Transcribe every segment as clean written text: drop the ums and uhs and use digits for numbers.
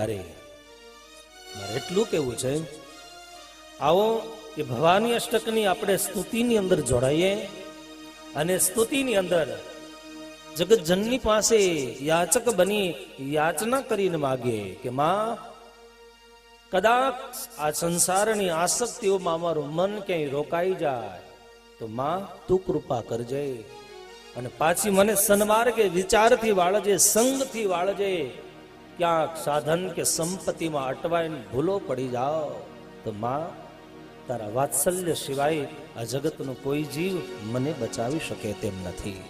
ત્યારે મારે એટલું કેવું છે, આવો એ ભવાની અષ્ટકની આપણે સ્તુતિની અંદર જોડાઈએ અને સ્તુતિની અંદર જગતજનની પાસે યાચક બની યાચના કરીને માગીએ કે માં, કદાચ આ સંસારની આસક્તિઓમાં અમારું મન ક્યાંય રોકાઈ જાય તો માં તું કૃપા કરજે અને પાછી મને સન્માર્ગે વિચારથી વાળજે, સંગથી વાળજે. ક્યાંક સાધન કે સંપત્તિમાં અટવાઈને ભૂલો પડી જાઓ તો માં, તારા વાત્સલ્ય સિવાય આ જગતનો કોઈ જીવ મને બચાવી શકે તેમ નથી.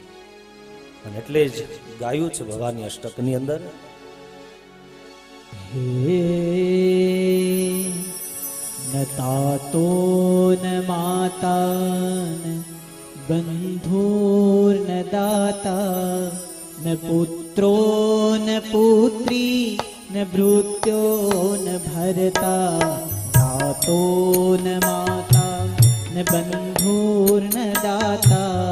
અને એટલે જ ગાયું છે ભવાની અષ્ટકની અંદર, હે ન તાતો ન માતા ન બંધુર ન દાતા ન પુત્રો ન પુત્રી ન ભૃત્યો ન ભરતા. તાતો ન માતા ન બંધુર ન દાતા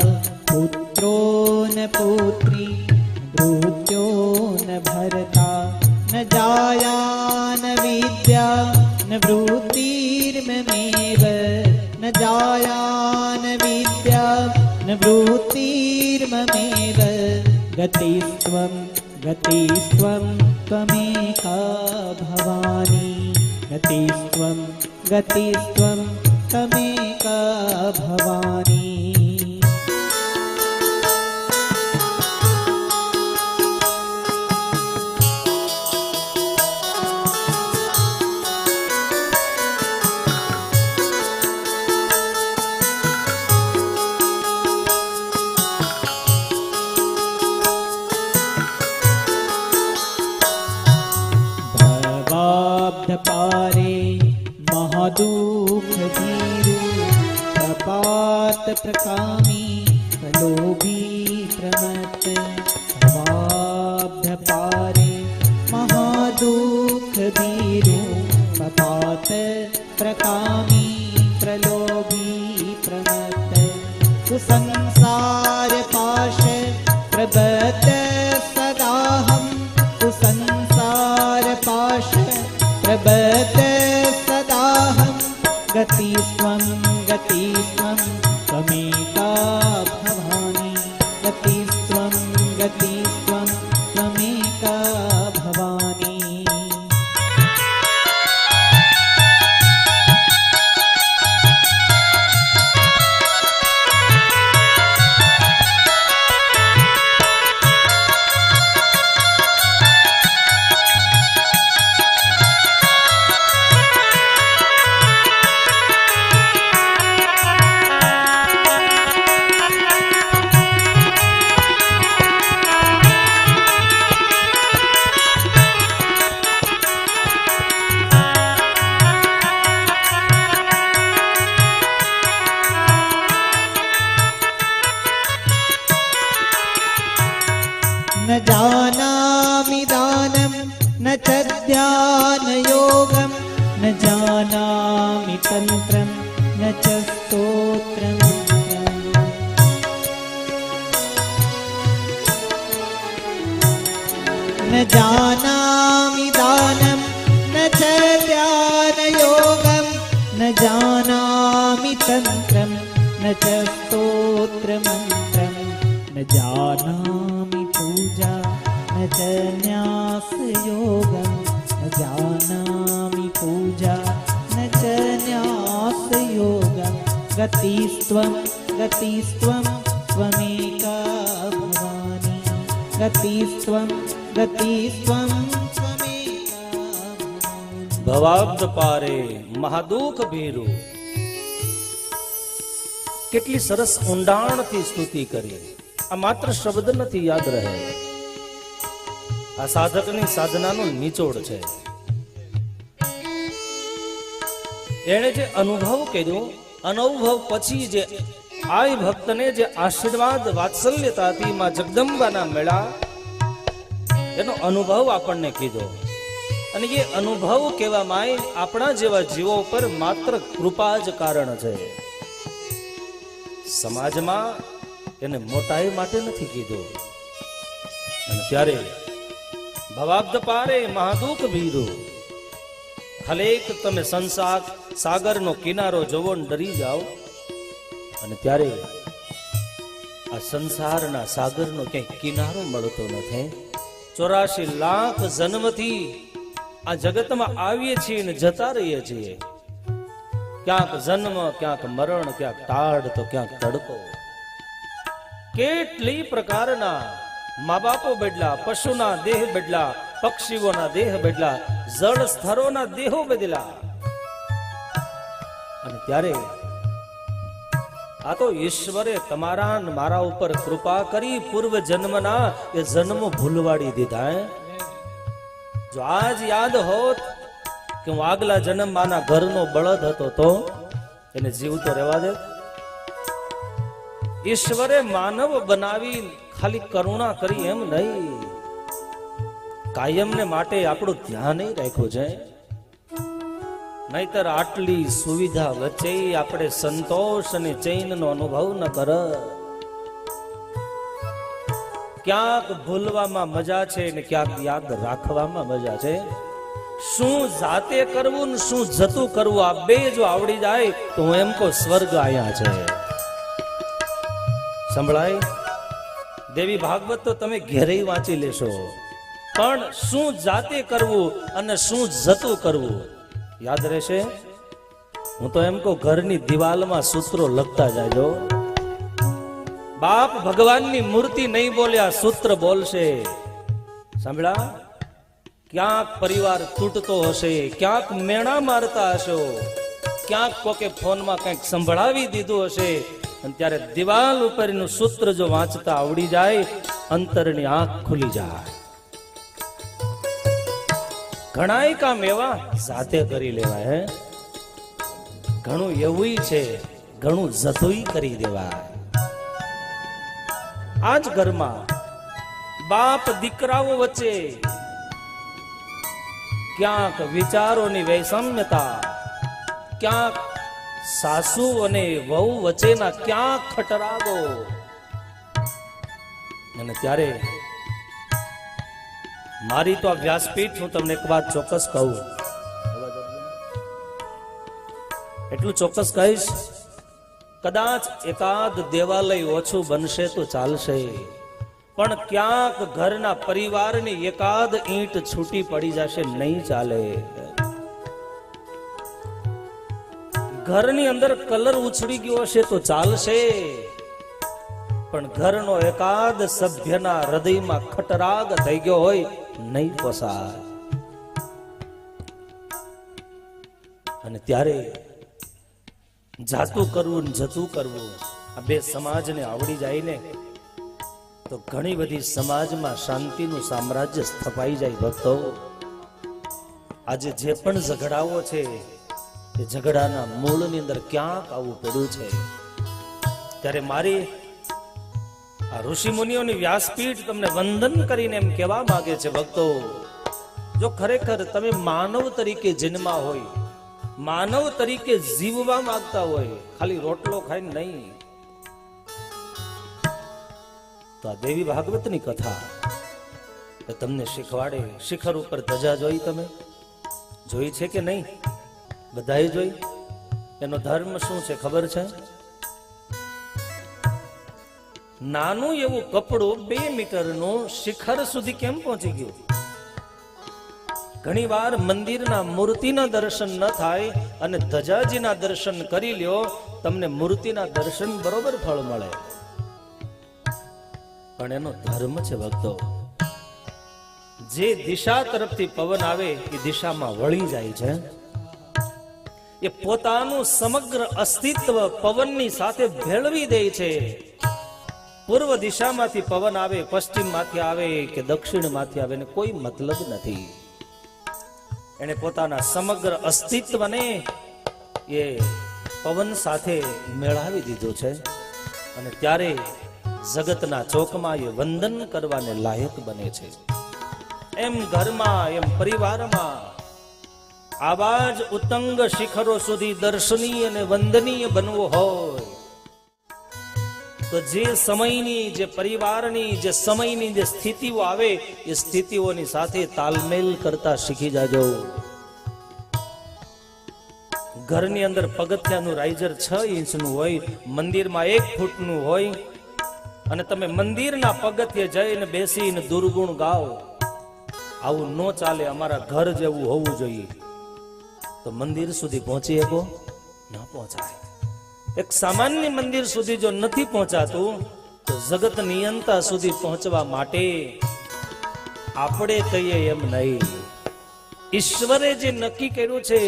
પુત્રો ન પુત્રી ભૃત્યો ન ભરતા. ન જાયા ન વિદ્યા ન વૃત્તિર્મમેવ. ન જાયા ન વિદ્યા ન વૃત્તિર્મમેવ. ગતિસ્ત્વં ગતિસ્ત્વં ત્વમેકા ભવાની. ગતિસ્ત્વં ગતિસ્ત્વં ત્વમેકા ભવાની. પારે મહાદુઃખ ધીરુ પ્રપાત પ્રકામી પ્રલોભી પ્રમત. ભવાબ્ધ પારે મહાદુઃખ ધીરુ પ્રપાત પ્રકામી પ્રલોભી પ્રમત. કુસંસાર પાશ પ્રબદ્ધ સદાહમ. કુસંસાર પાશ પ્રબદ્ધ સદાહમ. ગતિસ્ત્વં ગતિસ્ત્વં ત્વમેકા ભવાની. ગતિસ્ત્વં ગતિસ્ત્વં ત્વમેકા ભવાની. न जानामि दानं न च ध्यानयोगं. न जानामि तन्त्रं न च स्तोत्रमन्त्रम्. न जानामि दानं न च ध्यानयोगं. न जानामि तन्त्रं न च स्तोत्रमन्त्रम्. न जानामि पूजा न च न्यासयोगं. न जानामि पूजा न च न्यासयोगं. गतिस्त्वं गतिस्त्वं त्वमेका भवानी. गतिस्त्वं गतिस्त्वं त्वमेका भवानी. ભવાબ્ધ પારે મહાદુઃખ ભીરુ. કેટલી સરસ ઊંડાણથી સ્તુતિ કરી. આ માત્ર શબ્દ નથી, યાદ રહે. આ સાધકની સાધનાનો નિચોડ છે. એણે જે અનુભવ કર્યો, અનુભવ પછી જે આ ભક્તને જે આશીર્વાદ વાત્સલ્યતાથી માં જગદંબાના મેળા, એનો અનુભવ આપણને કીધો. અને એ અનુભવ કહેવામાં આપણા જેવા જીવો પર માત્ર કૃપા જ કારણ છે. સમાજમાં એને મોટાઈ માટે નથી કીધું. અને ત્યારે ભવાબ્દ પારે મહાદુખ ભીરું. ખલેક તમે સંસાર સાગરનો કિનારો જોવો ને ડરી જાઓ. અને ત્યારે આ સંસારના સાગરનો ક્યાંય કિનારો મળતો નથી. 84 લાખ જન્મથી આ જગતમાં આવીએ છીએ ને જતા રહીએ છીએ. ક્યાંક જન્મ, ક્યાંક મરણ, ક્યાંક ટાઢ તો ક્યાંક તડકો. કેટલી પ્રકારના મા બાપો બદલા, પશુના દેહ બદલા, પક્ષીઓના દેહ બદલા, જળ સ્થળોના દેહો બદલા. અને ત્યારે આ તો ઈશ્વરે તમારા ને મારા ઉપર કૃપા કરી પૂર્વ જન્મના એ જન્મો ભૂલવાડી દીધા. જો આજ યાદ હોત કે હું આગલા જન્મમાંના ઘરનો બળદ હતો તો એને જીવતો રહેવા દે. ઈશ્વરે માનવ બનાવી ખાલી કરુણા કરી એમ નહીં, કાયમને માટે આપણું ધ્યાન રાખ્યું છે. નહીતર આટલી સુવિધા વચ્ચે આપણે સંતોષ અને ચૈનનો અનુભવ ન કર. ક્યાંક ભૂલવામાં મજા છે ને ક્યાંક યાદ રાખવામાં મજા છે. શું જાતે કરવું ને શું જતું કરવું આ બે જો આવડી જાય તો હું એમ કહું સ્વર્ગ આયા છે. સંભળાય? દેવી ભાગવત તો તમે ઘેરેય વાંચી લેશો, પણ શું જાતે કરવું અને શું જતું કરવું યાદ રહેશે. હું તો એમ કહું ઘરની દિવાલમાં સૂત્રો લખતા જાજો. બાપ ભગવાનની મૂર્તિ નહીં બોલ્યા, સૂત્ર બોલશે. સાંભળા? ક્યાંક પરિવાર તૂટતો હશે, ક્યાંક મેણા મારતા હશો, ક્યાંક કોકે ફોનમાં કંઈક સંભળાવી દીધું હશે, અને ત્યારે દિવાલ ઉપરનું સૂત્ર જો વાંચતા આવડી જાય, અંતરની આંખ ખુલી જાય. ઘણાય કામ એવા જાતે કરી લેવાય. હે, ઘણું એવું છે, ઘણું જતુંય કરી દેવાય. આજ ઘરમાં બાપ દીકરાઓ વચ્ચે ક્યાંક વિચારોની વૈષમ્યતા, ક્યાંક સાસુ અને વહુ વચ્ચેના ક્યાંક ખટરાગો. અને ત્યારે મારી તો આ વ્યાસપીઠ, હું તમને એક વાત ચોક્કસ કહું, એટલું ચોક્કસ કહીશ, કદાચ એકાદ દેવાલય ઓછું બનશે તો ચાલશે, પણ ક્યાંક ઘરના પરિવારની એકાદ ઈંટ છૂટી પડી જશે, નહીં ચાલે. ઘરની અંદર કલર ઉછળી ગયો હશે તો ચાલશે, પણ ઘરનો એકાદ સભ્યના હૃદયમાં ખટરાગ થઈ ગયો હોય નહીં પોસાય. અને ત્યારે જાતું કરવું ને જતું કરવું આ બે સમાજને આવડી જાય ને તો ઘણી બધી સમાજમાં શાંતિનું સામ્રાજ્ય સ્થપાઈ જાય. ભક્તો, આજે જે પણ ઝઘડાઓ છે એ ઝઘડાના મૂળની અંદર ક્યાંક આવું પડ્યું છે. ત્યારે મારી આ ઋષિ મુનિઓની વ્યાસપીઠ તમને વંદન કરીને એમ કહેવા માંગે છે, ભક્તો, જો ખરેખર તમે માનવ તરીકે જન્મા હોય, માનવ તરીકે જીવવા માંગતા હોય, ખાલી રોટલો ખાઈને નહીં, તો આ દેવી ભાગવતની કથા તમને શીખવાડે. શિખર ઉપર ધજા જોઈ? તમે જોઈ છે કે નહીં? બધાએ જોઈ. એનો ધર્મ શું છે ખબર છે? નાનું એવું કપડું 2 મીટરનું શિખર સુધી કેમ પહોંચી ગયું? ઘણી વાર મંદિરના મૂર્તિના દર્શન ન થાય અને ધજાજીના દર્શન કરી લ્યો, તમને મૂર્તિના દર્શન બરોબર ફળ મળે. પણ એનો ધર્મ છે ભક્તો, જે દિશા તરફથી પવન આવે એ દિશામાં વળી જાય છે. એ પોતાનું સમગ્ર અસ્તિત્વ પવનની સાથે ભેળવી દે છે. પૂર્વ દિશામાંથી પવન આવે, પશ્ચિમમાંથી આવે કે દક્ષિણમાંથી આવે, એને કોઈ મતલબ નથી. એને પોતાના સમગ્ર અસ્તિત્વને એ પવન સાથે મેળાવી દીધું છે. અને ત્યારે જગતના ચોકમાં એ વંદન કરવાને લાયક બને છે. એમ ઘરમાં, એમ પરિવારમાં આવા જ ઉત્તંગ શિખરો સુધી દર્શનીય અને વંદનીય બનવું હોય તો જે સમયની, જે પરિવારની, જે સમયની જે સ્થિતિઓ આવે એ સ્થિતિઓની સાથે તાલમેલ કરતા શીખી જાજો. ઘરની અંદર પગથિયાનું રાઇઝર 6 ઇંચનું હોય, મંદિરમાં 1 ફૂટનું હોય, અને તમે મંદિરના પગથિયે જઈને બેસીને દુર્ગુણ ગાઓ, આવું ન ચાલે. અમારા ઘર જેવું હોવું જોઈએ. તો મંદિર સુધી પહોંચી શકો? ન પહોંચાય. એક સામાન્ય મંદિર સુધી જો નથી પહોંચાતું તો જગત નિયંતા સુધી પહોંચવા માટે આપણે કહીએ એમ નહીં. ઈશ્વરે જે નક્કી કર્યું છે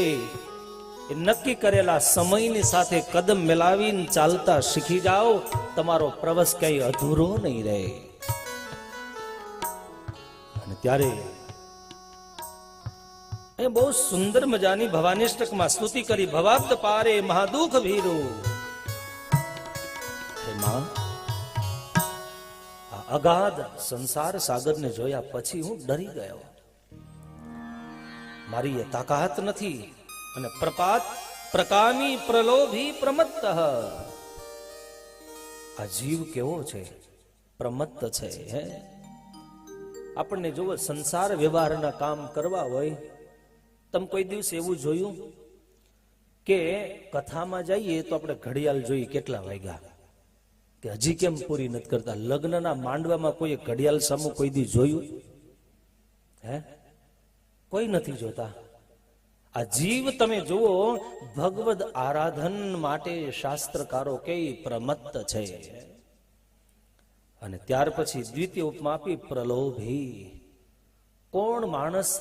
એ નક્કી કરેલા સમયની સાથે કદમ મિલાવીને ચાલતા શીખી જાઓ. તમારો પ્રવાસ કઈ અધૂરો નહીં રહે. અને ત્યારે એ બહુ સુંદર મજાની ભવાનીષ્ટકમાં સ્તુતિ કરી. ભવાબ્દ પારે મહાદુખ ભીરો. હે માં, આ અગાધ સંસાર સાગરને જોયા પછી હું ડરી ગયો. મારી એ તાકાત નથી. અને પ્રપાત પ્રકામી પ્રલોભી પ્રમત્ત. આ જીવ કેવો છે? પ્રમત્ત છે. હે, આપણને જોવો સંસાર વ્યવહારના કામ કરવા હોય, તમે કોઈ દિવસ એવું જોયું કે કથામાં જઈએ તો આપણે ઘડિયાળ જોઈએ કેટલા વાગ્યા, કે હજી કેમ પૂરી નથી કરતા? લગ્નના માંડવામાં કોઈ ઘડિયાળ સામું કોઈ દી જોયું? હે, કોઈ નથી જોતા. આ જીવ તમે જુઓ, ભગવદ આરાધન માટે શાસ્ત્રકારો કે પ્રમત્ત છે. અને ત્યાર પછી દ્વિતીય ઉપમા આપી પ્રલોભી. કોણ માણસ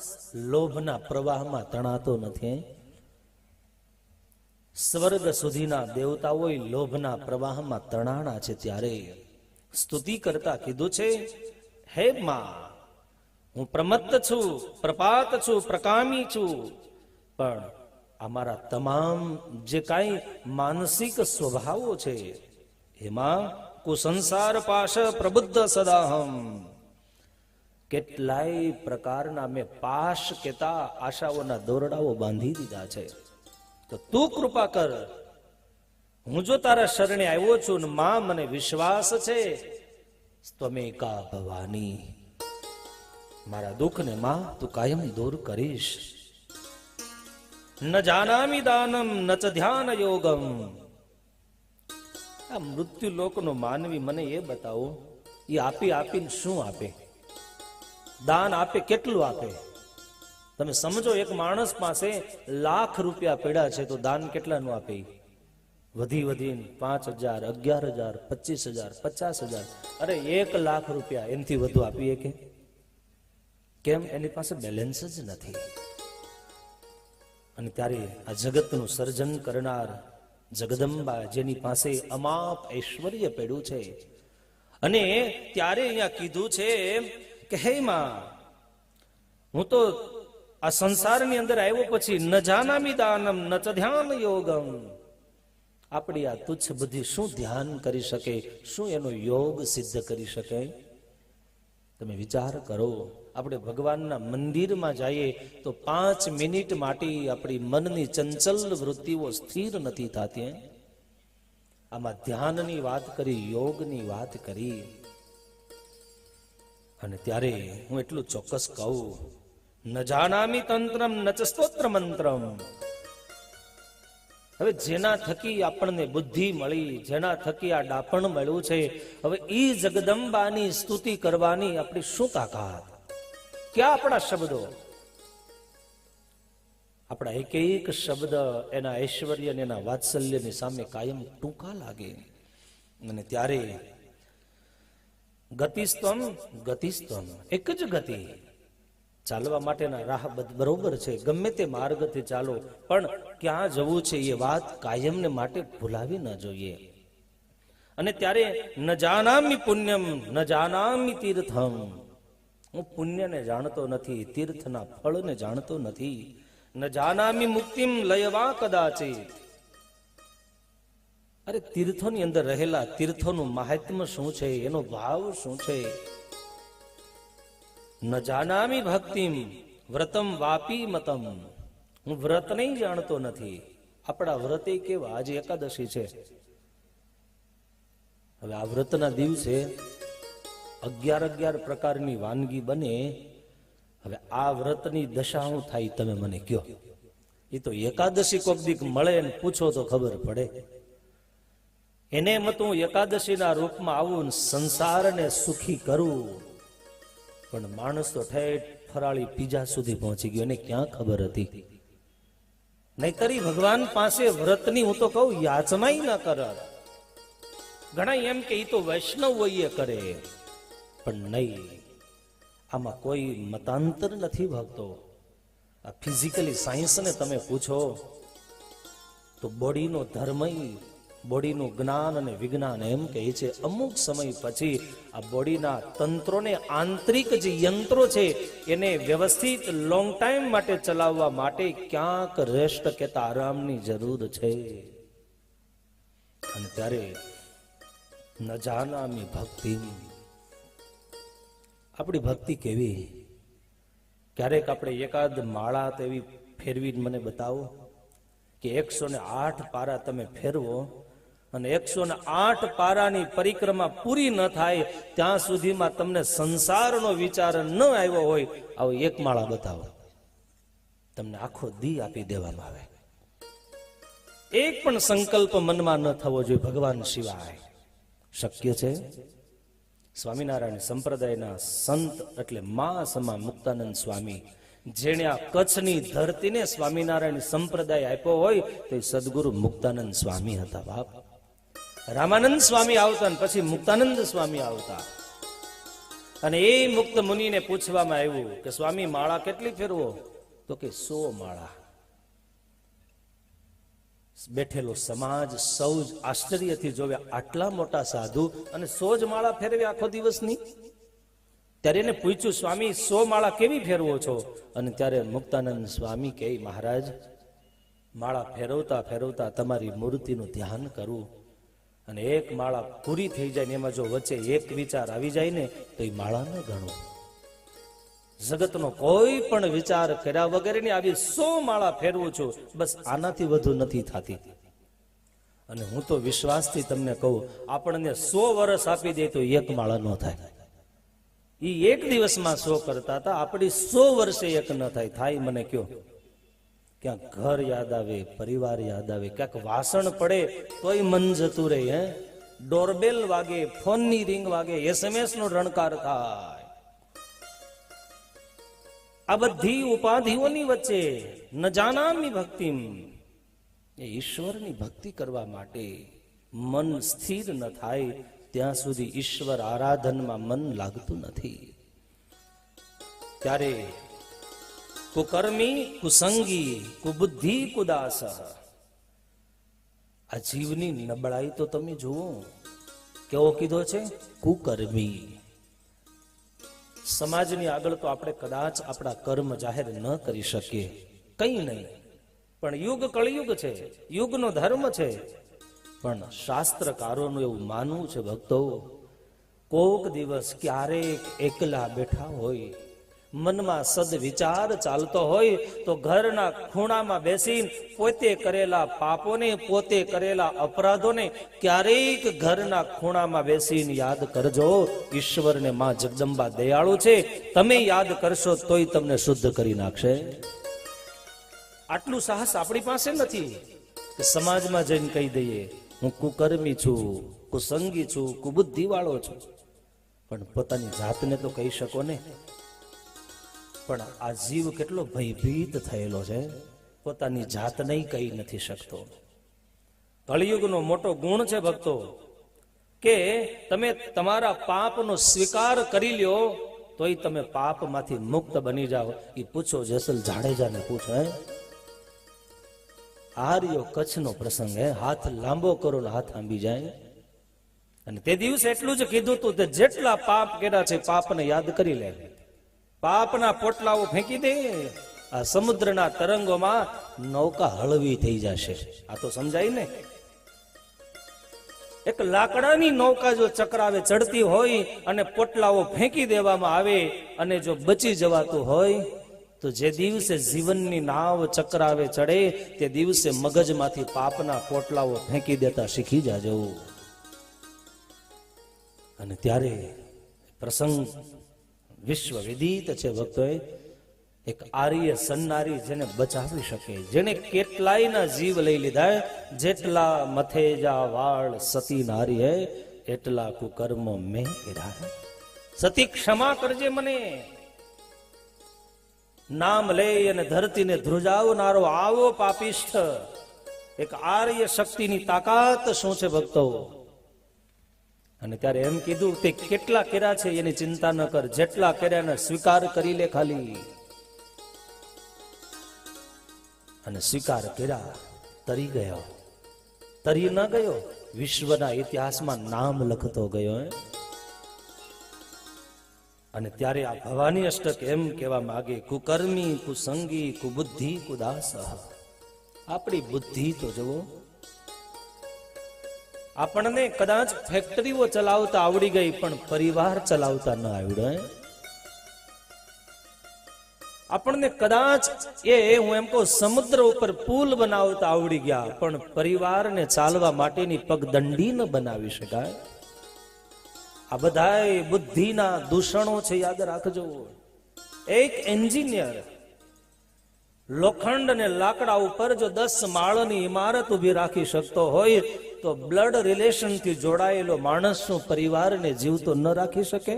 લોભના પ્રવાહમાં તણાતો નથી? સ્વર્ગ સુધીના દેવતાઓ લોભના પ્રવાહમાં તણાણા છે. ત્યારે સ્તુતિ કરતા કીધું છે, હે માં, હું પ્રમત્ત છું, પ્રપાત છું, પ્રકામી છું, પણ અમારા તમામ જે કાંઈ માનસિક સ્વભાવો છે એમાં કુસંસાર પાશ પ્રબુદ્ધ સદાહમ. કેટલાય પ્રકારના મેં પાશ કેતા આશાઓના દોરડાઓ બાંધી દીધા છે. તો તું કૃપા કર. હું જો તારા શરણે આવ્યો છું ને માં, મને વિશ્વાસ છે ત્વમેકા ભવાની, મારા દુઃખને માં તું કાયમ દૂર કરીશ. ન જાનામિ દાનમ ન ચ ધ્યાન યોગમ. આ મૃત્યુ લોકનો માનવી મને એ બતાવો, એ આપીને શું આપે? દાન આપે, કેટલું આપે? તમે સમજો, એક માણસ પાસે લાખ રૂપિયા પડ્યા છે તો દાન કેટલાનું આપે? વધી 5,000, 11,000, 25,000, 50,000, અરે 1 લાખ રૂપિયા એનાથી વધુ આપીએ કે કેમ? એની પાસે બેલેન્સ જ નથી. અને ત્યારે આ જગતનું સર્જન કરનાર જગદંબા, જેની પાસે અમાપ ઐશ્વર્ય પડ્યું છે, અને ત્યારે અહીંયા કીધું છે કે હે માં, હું તો આ સંસારની અંદર આવ્યો પછી ન જાનામિ દાનમ ન ચ ધ્યાન યોગમ. આપણી આ તુચ્છ બધી શું ધ્યાન કરી શકે? શું એનો યોગ સિદ્ધ કરી શકે? તમે વિચાર કરો. આપણે ભગવાનના મંદિરમાં જઈએ તો 5 મિનિટ માટે આપણી મનની ચંચલ વૃત્તિઓ સ્થિર નથી થતી. આમાં ધ્યાનની વાત કરી, યોગની વાત કરી. અને ત્યારે હું એટલું ચોક્કસ કહું, ન જાનામિ તંત્રમ ન ચ સ્તોત્ર મંત્રમ. હવે જેના થકી આપણને બુદ્ધિ મળી, જેના થકી આ ડાપણ મળ્યું છે, હવે ઈ જગદંબાની સ્તુતિ કરવાની આપણી શું તાકાત? ક્યાં આપણા શબ્દો? આપણા એક એક શબ્દ એના ઐશ્વર્ય અને એના વાત્સલ્યની સામે કાયમ ટૂંકા લાગે. અને ત્યારે ગતિસ્ત્વમ ગતિસ્ત્વમ, એક જ ગતિ. ચાલવા માટેના રાહ બરોબર છે, ગમે તે માર્ગથી ચાલો, પણ ક્યાં જવું છે એ વાત કાયમને માટે ભૂલાવી ન જોઈએ. અને ત્યારે ન જાનામિ પુણ્યમ ન જાનામિ તીર્થમ. હું પુણ્યને જાણતો નથી, તીર્થના ફળને જાણતો નથી. ન જાનામિ મુક્તિમ લયવા કદાચિત. અરે તીર્થોની અંદર રહેલા તીર્થોનું મહાત્મ્ય શું છે, એનો ભાવ શું છે? ન જાનામિ ભક્તિમ વ્રતમ વાપી મતમ. હું વ્રત નહીં જાણતો નથી. આપણા વ્રતે કેવા? આજે એકાદશી છે, હવે આ વ્રતના દિવસે 11 પ્રકારની વાનગી બને. હવે આ વ્રતની દશા શું થાય તમે મને કયો. એ તો એકાદશી કોક દીક મળે ને પૂછો તો ખબર પડે. એને એમ હતું એકાદશીના રૂપમાં આવું સંસારને સુખી કરું, પણ માણસ તો ઠેઠ ફરાળી પીઝા સુધી પહોંચી ગયો. એને ક્યાં ખબર હતી. નહીતરી ભગવાન પાસે વ્રતની હું તો કહું યાચનાય ના કર. ઘણા એમ કે એ તો વૈષ્ણવ હોય કરે, પણ નહીં. આમાં કોઈ મતાંતર નથી ભક્તો. આ ફિઝિકલી સાયન્સને તમે પૂછો તો બોડીનો ધર્મ, બોડીનું જ્ઞાન અને વિજ્ઞાન એમ કહે છે અમુક સમય પછી આ બોડીના તંત્રોને, આંતરિક જે યંત્રો છે એને વ્યવસ્થિત લોંગ ટાઈમ માટે ચલાવવા માટે ક્યાંક રેસ્ટ કે આરામની જરૂર છે. અને ત્યારે ન જાનામી ભક્તિ, આપણી ભક્તિ કેવી. ક્યારેક આપણે એકાદ માળા તેવી ફેરવી મને બતાવો કે 108 પારા તમે ફેરવો અને 108 પારાની પરિક્રમા પૂરી ન થાય ત્યાં સુધીમાં તમને સંસારનો વિચાર ન આવ્યો હોય, આવો એક માળા બતાવો, તમને આખો દી આપી દેવામાં આવે. એક પણ સંકલ્પ મનમાં ન થવો જોઈએ ભગવાન સિવાય. શક્ય છે? સ્વામિનારાયણ સંપ્રદાયના સંત એટલે મા સમા મુક્તાનંદ સ્વામી, જેણે આ કચ્છની ધરતીને સ્વામિનારાયણ સંપ્રદાય આપ્યો હોય તો સદગુરુ મુક્તાનંદ સ્વામી હતા. બાપ રામાનંદ સ્વામી આવતા ને પછી મુક્તાનંદ સ્વામી આવતા. અને એ મુક્ત મુનિને પૂછવામાં આવ્યું કે સ્વામી માળા કેટલી ફેરવો? તો કે 100 માળા. બેઠેલો સમાજ સૌ જ આશ્ચર્યથી જોવે, આટલા મોટા સાધુ અને 100 જ માળા ફેરવે આખો દિવસની. ત્યારે એને પૂછ્યું સ્વામી 100 માળા કેવી ફેરવો છો? અને ત્યારે મુક્તાનંદ સ્વામી કહે મહારાજ માળા ફેરવતા ફેરવતા તમારી મૂર્તિનું ધ્યાન કરું, અને એક માળા પૂરી થઈ જાય ને એમાં જો વચ્ચે એક વિચાર આવી જાય ને તો એ માળા ન ગણો. જગતનો કોઈ પણ વિચાર કર્યા વગરની આવી 100 માળા ફેરવું છું, બસ આનાથી વધુ નથી થતી. અને હું તો વિશ્વાસથી તમને કહું, આપણને 100 વર્ષ આપી દે તો એક માળા ન થાય. એ એક દિવસમાં 100 કરતા હતા, આપણી 100 વર્ષે એક ન થાય. થાય મને કયો? ક્યાંક ઘર યાદ આવે, પરિવાર યાદ આવે, ક્યાંક વાસણ પડે તોય મન જતું રહે. ડોરબેલ વાગે, ફોનની રિંગ વાગે, SMS નો રણકાર થાય. આ બધી ઉપાધિઓની વચ્ચે ન જાનામી ભક્તિ, એ ઈશ્વરની ભક્તિ કરવા માટે મન સ્થિર ન થાય ત્યાં સુધી ઈશ્વર આરાધનમાં મન લાગતું નથી. ત્યારે કુકર્મી, કુસંગી, કુબુદ્ધિ, કુદાસ, આ જીવની નબળાઈ તો તમે જુઓ. કેવો કીધો છે? કુકર્મી. સમાજની આગળ તો આપણે કદાચ આપણા કર્મ જાહેર ન કરી શકીએ, કઈ નહીં, પણ યુગ કળયુગ છે, યુગનો ધર્મ છે. પણ શાસ્ત્રકારોનું એવું માનવું છે ભક્તો, કોક દિવસ ક્યારેક એકલા બેઠા હોય, મનમાં સદવિચાર ચાલતો હોય તો ઘરના ખૂણામાં બેસીને પોતે કરેલા પાપોને, પોતે કરેલા અપરાધોને ક્યારેક ઘરના ખૂણામાં બેસીને યાદ કરજો. ઈશ્વરને માં જગદંબા દયાળુ છે, તમે યાદ કરશો તોય તમને શુદ્ધ કરી નાખશે. આટલું સાહસ આપણી પાસે નથી કે સમાજમાં જઈને કહી દઈએ હું કુકર્મી છું, કુસંગી છું, કુબુદ્ધિ વાળો છું. પણ પોતાની જાતને તો કહી શકો ને. પણ આ જીવ કેટલો ભયભીત થયેલો છે, પોતાની જાતને કહી નથી શકતો. કળિયુગનો મોટો ગુણ છે ભક્તો કે તમે તમારા પાપનો સ્વીકાર કરી લ્યો તોય તમે પાપમાંથી મુક્ત બની જાઓ. એ પૂછો જેસલ જાડેજાને પૂછો. આર્યો કચ્છનો પ્રસંગ હે, હાથ લાંબો કરો ને હાથ આંબી જાય. અને તે દિવસે એટલું જ કીધું તું કે જેટલા પાપ કર્યા છે પાપને યાદ કરી લે, પાપના પોટલાઓ ફેંકી દે, આ સમુદ્રના તરંગોમાં નૌકા હળવી થઈ જશે. આ તો સમજાય ને. એક લાકડાની નૌકા જો ચક્રાવે ચડતી હોય અને પોટલાઓ ફેંકી દેવામાં આવે અને જો બચી જવાતું હોય તો જે દિવસે જીવનની નાવ ચક્રાવે ચડે તે દિવસે મગજમાંથી પાપના પોટલાઓ ફેંકી દેતા શીખી જાજો. અને ત્યારે પ્રસંગ વિશ્વ વિદિત છે ભક્તોએ. એક આર્ય સન્નારી જેને બચાવી શકે, જેને કેટલાયના જીવ લઈ લીધા, જેટલા મથેજા વાળ સતી નારી હે એટલા કુકર્મ મેં કર્યા. સતી ક્ષમા કરજે મને. નામ લઈ અને ધરતીને ધ્રુજાવનારો આવો પાપિષ્ઠ. એક આર્ય શક્તિની તાકાત શું છે ભક્તો. અને ત્યારે એમ કીધું તે કેટલા કર્યા છે એની ચિંતા ન કર, જેટલા કર્યા ને સ્વીકાર કરી લે ખાલી. અને સ્વીકાર કર્યા, તરી ગયો. તરી ન ગયો, વિશ્વના ઇતિહાસમાં નામ લખતો ગયો. અને ત્યારે આ ભવાની અષ્ટક એમ કહેવા માંગે, કુકર્મી કુસંગી કુબુદ્ધિ કુદાસ. આપણી બુદ્ધિ તો જુઓ, આપણને કદાચ ફેક્ટરીઓ ચલાવતા આવડી ગઈ પણ પરિવાર ચલાવતા ન આવડે. આપણને કદાચ હું એમ કહું સમુદ્ર ઉપર પુલ બનાવતા આવડી ગયા પણ પરિવારને ચાલવા માટેની પગદંડી ન બનાવી શકાય. આ બધાય બુદ્ધિના દૂષણો છે, યાદ રાખજો. એક એન્જિનિયર લોખંડ અને લાકડા ઉપર જો 10 માળની ઇમારત ઉભી રાખી શકતો હોય તો બ્લડ રિલેશન થી જોડાયેલો માણસ શું પરિવારને જીવતો ન રાખી શકે?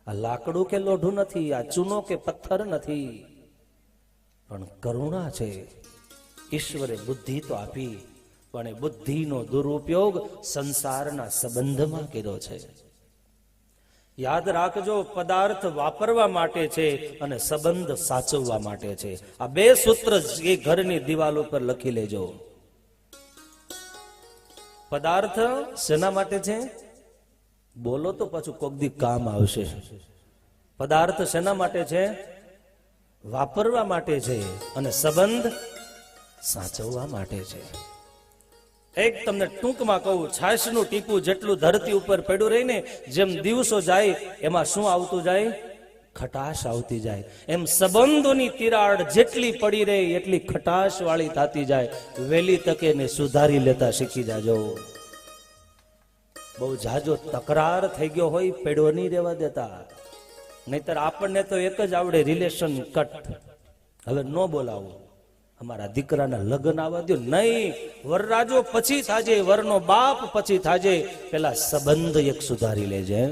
આ લાકડું કે લોઢું નથી, આ ચૂનો કે પથ્થર નથી, પણ કરુણા છે. ઈશ્વરે બુદ્ધિ તો આપી પણ એ બુદ્ધિનો દુરુપયોગ સંસારના સંબંધમાં કર્યો છે. યાદ રાખજો, પદાર્થ વાપરવા માટે છે અને સંબંધ સાચવવા માટે છે. આ બે સૂત્ર એ ઘરની દિવાલ ઉપર લખી લેજો. પદાર્થ શેના માટે છે? બોલો તો પાછું કોક દી કામ આવશે. પદાર્થ શેના માટે છે? વાપરવા માટે છે. અને સંબંધ સાચવવા માટે છે. એક તમને ટૂંકમાં કહું, છાશનું ટીપું જેટલું ધરતી ઉપર પડ્યું રહે ને, જેમ દિવસો જાય એમાં શું આવતું જાય? ખટાશ આવતી જાય. એમ સંબંધોની તિરાડ જેટલી પડી રહે એટલી ખટાશ વાળી થતી જાય. વહેલી તકે ને સુધારી લેતા શીખી જાજો. બહુ જાજો તકરાર થઈ ગયો હોય પડ્યો નહીં રહેવા દેતા. નહીતર આપણને તો એક જ આવડે, રિલેશન કટ. હવે ન બોલાવું, અમારા દીકરાના લગ્ન આવવા દો નહીં. વરરાજો પછી થાજે, વરનો બાપ પછી થાજે, પેલા સંબંધ એક સુધારી લેજે.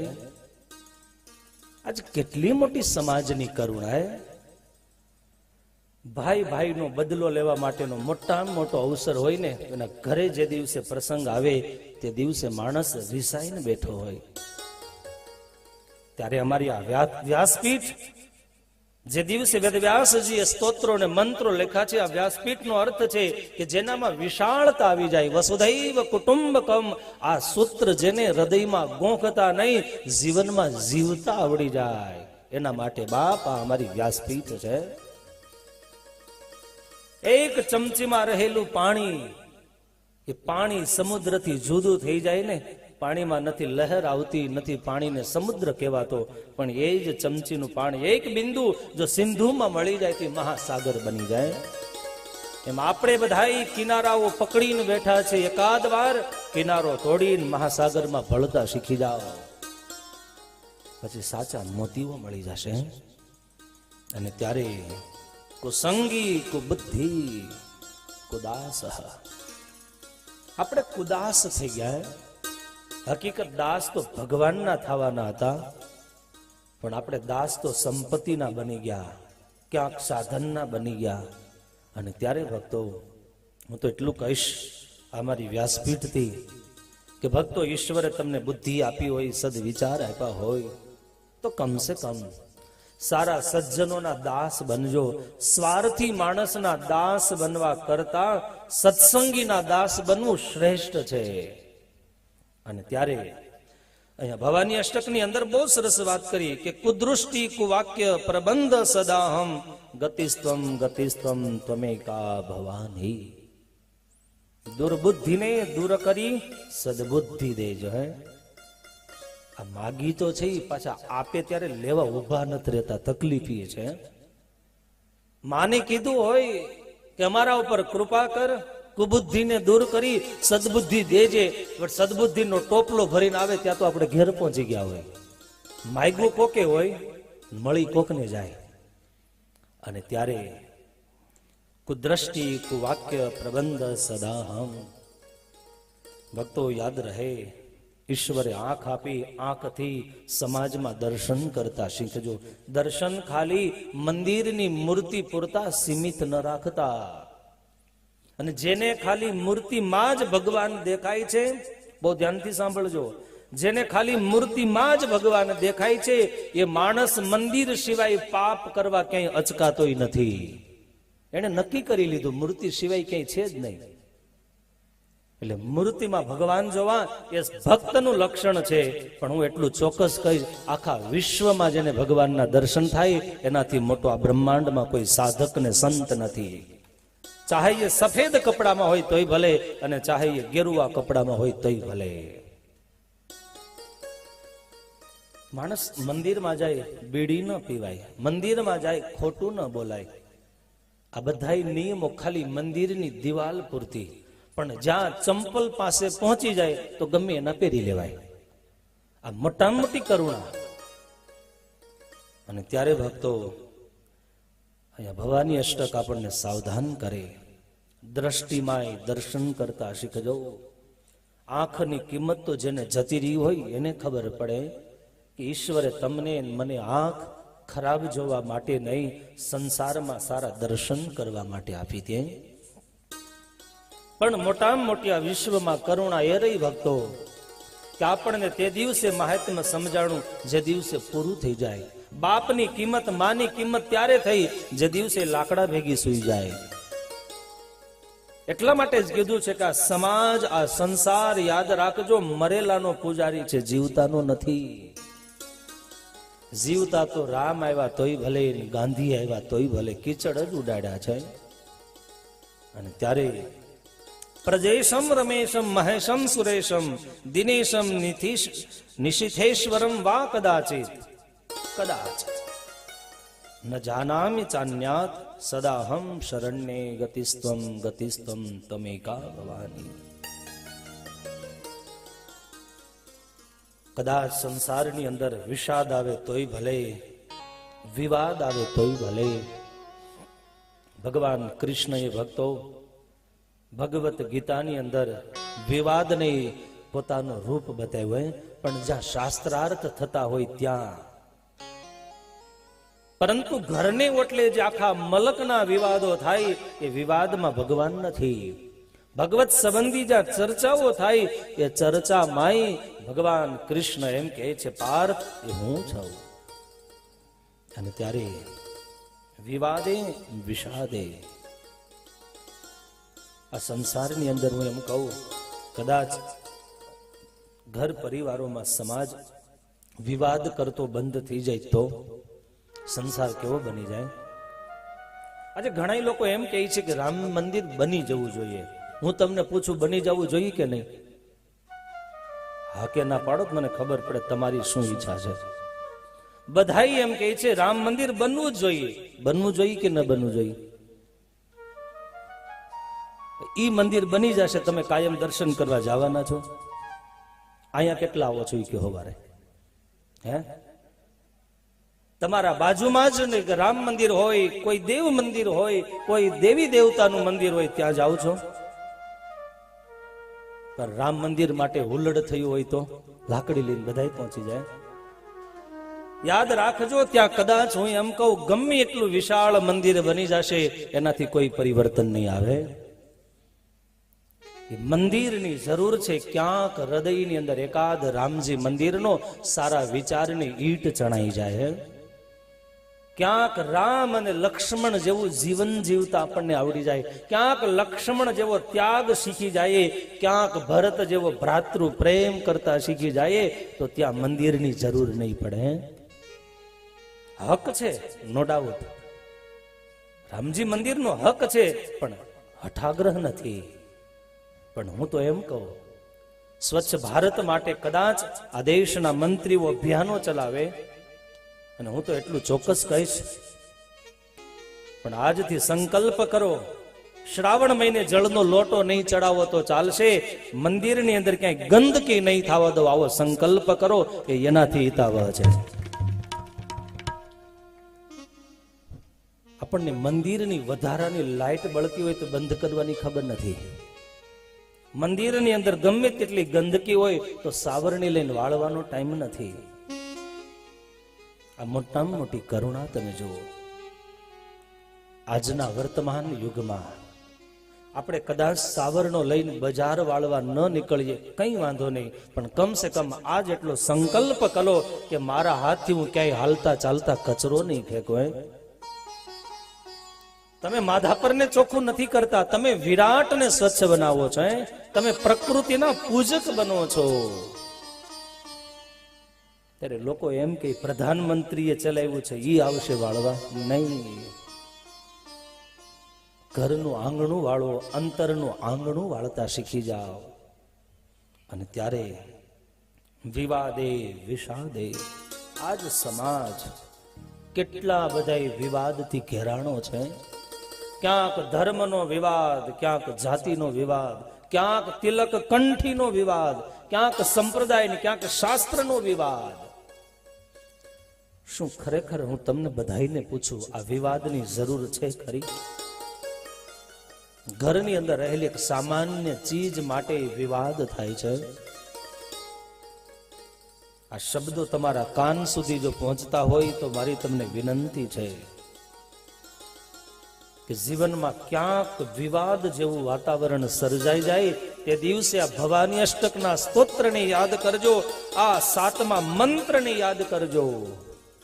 આજ કેટલી મોટી સમાજની કરુણા હે. ભાઈ ભાઈનો બદલો લેવા માટેનો મોટામાં મોટો અવસર હોય ને, એના ઘરે જે દિવસે પ્રસંગ આવે તે દિવસે માણસ રિસાઈને બેઠો હોય. ત્યારે અમારી આ વ્યાસપીઠ જે દિવસે વેદવ્યાસજીએ સ્તોત્રો અને મંત્રો લખ્યા છે, આ વ્યાસપીઠનો અર્થ છે કે જેનામાં વિશાળતા આવી જાય. વસુધૈવ કુટુંબકમ, આ સૂત્ર જેને હૃદયમાં ગોખતા નહીં જીવનમાં જીવતા આવડી જાય, એના માટે બાપ આ અમારી વ્યાસપીઠ છે. એક ચમચીમાં રહેલું પાણી, એ પાણી સમુદ્રથી જુદું થઈ જાય ને, પાણીમાં નથી લહેર આવતી, નથી પાણીને સમુદ્ર કહેવાતો, પણ એ જ ચમચીનું પાણી એક બિંદુ જો સિંધુમાં મળી જાય તો મહાસાગર બની જાય. એમ આપણે બધા કિનારાઓ પકડીને બેઠા છે. એકાદ વાર કિનારો તોડીને મહાસાગરમાં ભળતા શીખી જાઓ, પછી સાચા મોતીઓ મળી જશે. અને ત્યારે કુસંગી કુબુદ્ધિ કુદાસ. આપણે કુદાસ થઈ ગયા. હકીકત દાસ તો ભગવાનના થવાના હતા, પણ આપણે દાસ તો સંપત્તિના બની ગયા, ક્યાંક સાધનના બની ગયા. અને ત્યારે ભક્તો, હું તો એટલું કહીશ અમારી વ્યાસપીઠથી કે ભક્તો, ઈશ્વરે તમને બુદ્ધિ આપી હોય, સદવિચાર આપ્યા હોય તો કમસે કમ સારા સજ્જનોના દાસ બનજો. સ્વાર્થી માણસના દાસ બનવા કરતા સત્સંગીના દાસ બનવું શ્રેષ્ઠ છે. અને ત્યારે અહીંયા ભવાની અષ્ટકની અંદર બહુ સરસ વાત કરી કે કુદૃષ્ટિ કુવાક્ય પ્રબંધ સદાહમ ગતિસ્ત્વમ ત્વમેકા ભવાની. દુર્બુદ્ધિને દૂર કરી સદબુદ્ધિ દેજો. હે, આ માગી તો છે, પાછા આપે ત્યારે લેવા ઉભા નથી રહેતા, તકલીફ એ છે. માને કીધું હોય કે અમારા ઉપર કૃપા કર, કુબુદ્ધિને દૂર કરી સદબુદ્ધિ દેજે. પણ સદબુદ્ધિનો ટોપલો ભરીને આવે ત્યાં તો આપણે ઘેર પહોંચી ગયા હોય. માયગું કોકે હોય, મળી કોકને જાય. અને ત્યારે કુદ્રષ્ટિ કુવાક્ય પ્રબંધ સદાહમ. ભક્તો યાદ રહે, ઈશ્વરે આંખ આપી, આંખથી સમાજમાં દર્શન કરતા શીખજો. દર્શન ખાલી મંદિરની મૂર્તિ પૂરતા સીમિત ન રાખતા. અને જેને ખાલી મૂર્તિમાં જ ભગવાન દેખાય છે, બહુ ધ્યાનથી સાંભળજો, જેને ખાલી મૂર્તિમાં જ ભગવાન દેખાય છે એ માણસ મંદિર સિવાય પાપ કરવા ક્યાંય અચકાતોય નથી. એને નક્કી કરી લીધું મૂર્તિ સિવાય ક્યાંય છે જ નહીં. એટલે મૂર્તિમાં ભગવાન જોવા એ ભક્તનું લક્ષણ છે. પણ હું એટલું ચોક્કસ કહીશ, આખા વિશ્વમાં જેને ભગવાનના દર્શન થાય એનાથી મોટો આ બ્રહ્માંડમાં કોઈ સાધક ને સંત નથી. ચાહે એ સફેદ કપડામાં હોય તોય ભલે, અને ચાહે એ ગેરુવા કપડામાં હોય તોય ભલે. માણસ મંદિરમાં જાય બીડી ન પીવાય, મંદિરમાં જાય ખોટું ન બોલાય. આ બધા નિયમો ખાલી મંદિરની દિવાલ પૂરતી. પણ જ્યાં ચંપલ પાસે પહોંચી જાય તો ગમે એના પહેરી લેવાય. આ મોટા મોટી કરુણા. અને ત્યારે ભક્તો અહીંયા ભવાની અષ્ટક આપણને સાવધાન કરે. દ્રષ્ટિમાં દર્શન કરતા શીખજો. આંખની કિંમત તો જેને જતી રહી હોય એને ખબર પડે કે ઈશ્વરે તમને મને આંખ ખરાબ જોવા માટે નહીં, સંસારમાં સારા દર્શન કરવા માટે આપી દે. પણ મોટામાં મોટી આ વિશ્વમાં કરુણા એ રહી ભક્તો કે આપણને તે દિવસે મહાત્મ્ય સમજાણું જે દિવસે પૂરું થઈ જાય. બાપની કિંમત, માની કિંમત ત્યારે થઈ જે દિવસે લાકડા ભેગી સૂઈ જાય. એટલા માટે જ કીધું છે કે આ સમાજ, આ સંસાર યાદ રાખજો, મરેલાનો પૂજારી છે, જીવતાનો નથી. જીવતા તો રામ આવ્યા તોય ભલે, ગાંધી આવ્યા તોય ભલે, કીચડ જ ઉડાડ્યા છે. અને ત્યારે પ્રજેશમ રમેશમ મહેશમ સુરેશમ દિનેશમ નિશિથેશ્વરમ વા કદાચિત કદાચ ન જાનામિ ચાન્યાત સદાહમ શરણ્યે ગતિસ્ત્વમ તમેકા ભવાની. કદાચ સંસારની અંદર વિષાદ આવે તોય ભલે, વિવાદ આવે તોય ભલે. ભગવાન કૃષ્ણએ ભક્તો ભગવત ગીતાની અંદર વિવાદને પોતાનું રૂપ બતાવ્યું હોય, પણ જ્યાં શાસ્ત્રાર્થ થતા હોય ત્યાં. પરંતુ ઘરને ઓટલે જે આખા મલકના વિવાદો થાય એ વિવાદમાં ભગવાન નથી. ભગવત સંબંધી જ્યાં ચર્ચાઓ થાય એ ચર્ચામાંય ભગવાન કૃષ્ણ એમ કહે છે, પાર્થ એ હું છું. અને ત્યારે વિવાદે વિષાદે. આ સંસારની અંદર હું એમ કહું, કદાચ ઘર પરિવારોમાં સમાજ વિવાદ કરતો બંધ થઈ જાય તો સંસાર કેવો બની જાય. આજે ઘણા લોકો એમ કહે છે કે રામ મંદિર બની જવું જોઈએ. હું તમને પૂછું, બની જવું જોઈએ કે નહીં? હા કે ના પાડો, મને ખબર પડે તમારી શું ઈચ્છા છે. બધા એમ કહે છે રામ મંદિર બનવું જ જોઈએ. બનવું જોઈએ કે ન બનવું જોઈએ? ઈ મંદિર બની જશે, તમે કાયમ દર્શન કરવા જવાના છો. અહીંયા કેટલા આવો છો કે હોવારે? હે, તમારા બાજુમાં જ ને રામ મંદિર હોય, કોઈ દેવ મંદિર હોય, કોઈ દેવી દેવતાનું મંદિર હોય, ત્યાં જાઓ છો. પણ રામ મંદિર માટે હુલ્લડ થયું હોય તો લાકડી લઈને બધા પહોંચી જાય. યાદ રાખજો, ત્યાં કદાચ હું એમ કહું ગમે એટલું વિશાળ મંદિર બની જશે, એનાથી કોઈ પરિવર્તન નહીં આવે. મંદિરની જરૂર છે. ક્યાંક હૃદયની અંદર એકાદ રામજી મંદિરનો સારા વિચારની ઈટ ચણાઈ જાય. ક્યાંક રામ અને લક્ષ્મણ જેવું જીવન જીવતા આપણને આવડી જાય. ક્યાંક લક્ષ્મણ જેવો ત્યાગ શીખી જાય. ક્યાંક ભરત જેવો ભ્રાતૃ પ્રેમ કરતા શીખી જાય તો ત્યાં મંદિરની જરૂર નહીં પડે. હક છે, નો ડાઉટ, રામજી મંદિરનો હક છે, પણ હઠાગ્રહ નથી. પણ હું તો એમ કહું, સ્વચ્છ ભારત માટે કદાચ આ દેશના મંત્રીઓ અભિયાનો ચલાવે, અને હું તો એટલું ચોક્કસ કહીશ, પણ આજથી સંકલ્પ કરો શ્રાવણ મહિને જળનો લોટો નહીં ચડાવો તો ચાલશે, મંદિરની અંદર ક્યાંય ગંદકી નહીં થવા દો, આવો સંકલ્પ કરો એ એનાથી હિતાવહ છે. આપણને મંદિરની વધારાની લાઈટ બળતી હોય તો બંધ કરવાની ખબર નથી. મંદિરની અંદર ગમે તેટલી ગંદકી હોય તો સાવરણી લઈને વાળવાનો ટાઈમ નથી. આ મોટામાં મોટી કરુણા તમે જુઓ. આજના વર્તમાન યુગમાં આપણે કદાચ સાવરણો લઈને બજાર વાળવા ન નીકળીએ કઈ વાંધો નહીં, પણ કમસે કમ આ જેટલો સંકલ્પ કરો કે મારા હાથથી હું ક્યાંય હાલતા ચાલતા કચરો નહીં ફેંકો. તમે માધાપરને ચોખ્ખું નથી કરતા, તમે વિરાટને સ્વચ્છ બનાવો છો. તમે પ્રકૃતિના પૂજક બનો છો. ત્યારે લોકો એમ કે પ્રધાનમંત્રીએ ચલાવ્યું છે ઈ આવશે વાળવા, નહીં. ઘરનું આંગણું વાળો, અંતરનું આંગણું વાળતા શીખી જાઓ. અને ત્યારે વિવાદે વિષાદે આજ સમાજ કેટલા બધા વિવાદથી ઘેરાણો છે. ક્યાંક ધર્મનો વિવાદ, ક્યાંક જાતિનો વિવાદ, ક્યાંક તિલક કંઠીનો વિવાદ, ક્યાંક સંપ્રદાય, ક્યાંક શાસ્ત્રનો વિવાદ. શું ખરેખર હું તમને બધાઈને પૂછું, આ વિવાદની જરૂર છે ખરી? ઘરની અંદર રહેલી એક સામાન્ય ચીજ માટે વિવાદ થાય છે. આ શબ્દો તમારા કાન સુધી જો પહોંચતા હોય તો મારી તમને વિનંતી છે કે જીવનમાં ક્યાંક વિવાદ જેવું વાતાવરણ સર્જાઈ જાય તે દિવસે આ ભવાની અષ્ટકના સ્તોત્રને યાદ કરજો, આ 7મા મંત્રને યાદ કરજો.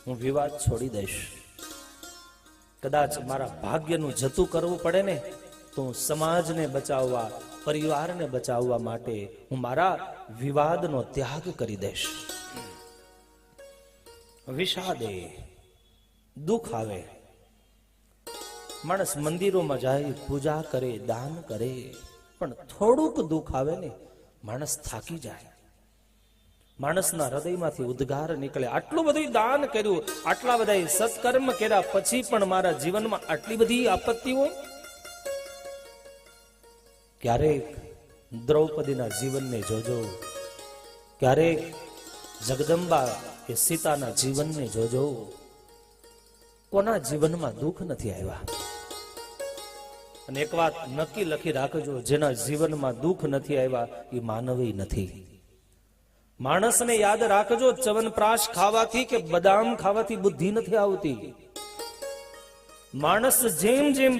હું વિવાદ છોડી દઈશ. કદાચ મારા ભાગ્યનું જતું કરવું પડે ને તો હું સમાજને બચાવવા, પરિવારને બચાવવા માટે હું મારા વિવાદનો ત્યાગ કરી દઈશ. વિષાદે દુઃખ આવે. માણસ મંદિરોમાં જાય, પૂજા કરે, દાન કરે, પણ થોડુંક દુઃખ આવે ને માણસ થાકી જાય. માણસના હૃદયમાંથી ઉદ્ગાર નીકળે, આટલું બધું દાન કર્યું, આટલા બધા સત્કર્મ કર્યા, પછી પણ મારા જીવનમાં આટલી બધી આપત્તિઓ. ક્યારેક દ્રૌપદીના જીવનને જોજો, ક્યારેક જગદંબા કે સીતાના જીવનને જોજો. કોના જીવનમાં દુઃખ નથી આવ્યા? અને એક વાત નક્કી લખી રાખજો, જેના જીવનમાં દુઃખ નથી આવ્યા એ માનવી નથી. માણસને યાદ રાખજો, ચ્યવનપ્રાશ ખાવાથી કે બદામ ખાવાથી બુદ્ધિ નથી આવતી. માણસ જેમ જેમ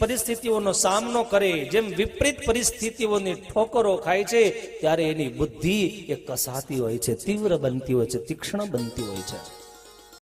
પરિસ્થિતિઓનો સામનો કરે, જેમ વિપરીત પરિસ્થિતિઓની ઠોકરો ખાય છે, ત્યારે એની બુદ્ધિ એ કસાતી હોય છે, તીવ્ર બનતી હોય છે, તીક્ષ્ણ બનતી હોય છે.